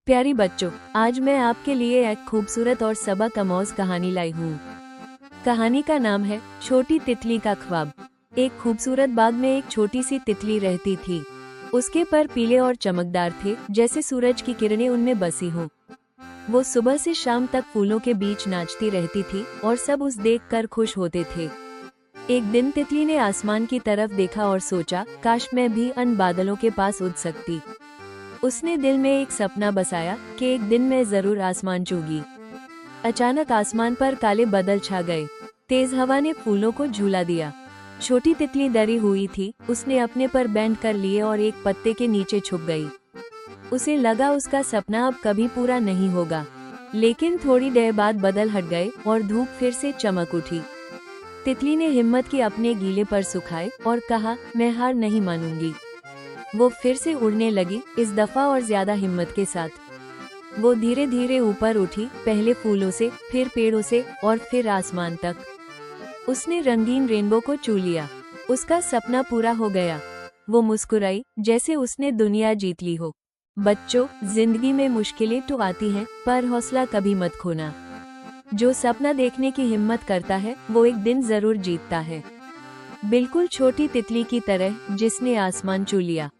प्यारी बच्चों, आज मैं आपके लिए एक खूबसूरत और सबक आमोज़ कहानी लाई हूँ। कहानी का नाम है छोटी तितली का ख्वाब। एक खूबसूरत बाग में एक छोटी सी तितली रहती थी। उसके पर पीले और चमकदार थे, जैसे सूरज की किरणें उनमें बसी हों। वो सुबह से शाम तक फूलों के बीच नाचती रहती थी और सब उस देखकर खुश होते थे। एक दिन तितली ने आसमान की तरफ देखा और सोचा, काश मैं भी उन बादलों के पास उड़ सकती। उसने दिल में एक सपना बसाया कि एक दिन मैं जरूर आसमान छूंगी। अचानक आसमान पर काले बादल छा गए। तेज हवा ने फूलों को झूला दिया। छोटी तितली डरी हुई थी। उसने अपने पर बैंड कर लिए और एक पत्ते के नीचे छुप गई। उसे लगा उसका सपना अब कभी पूरा नहीं होगा। लेकिन थोड़ी देर बाद बादल हट गए और धूप फिर से चमक उठी। तितली ने हिम्मत की अपने गीले पर सुखाए और कहा, मैं हार नहीं मानूंगी। वो फिर से उड़ने लगी, इस दफा और ज्यादा हिम्मत के साथ। वो धीरे धीरे ऊपर उठी, पहले फूलों से, फिर पेड़ों से और फिर आसमान तक। उसने रंगीन रेनबो को छू लिया। उसका सपना पूरा हो गया। वो मुस्कुराई, जैसे उसने दुनिया जीत ली हो। बच्चों, जिंदगी में मुश्किलें तो आती हैं, पर हौसला कभी मत खोना। जो सपना देखने की हिम्मत करता है, वो एक दिन जरूर जीतता है। बिल्कुल छोटी तितली की तरह, जिसने आसमान छू लिया।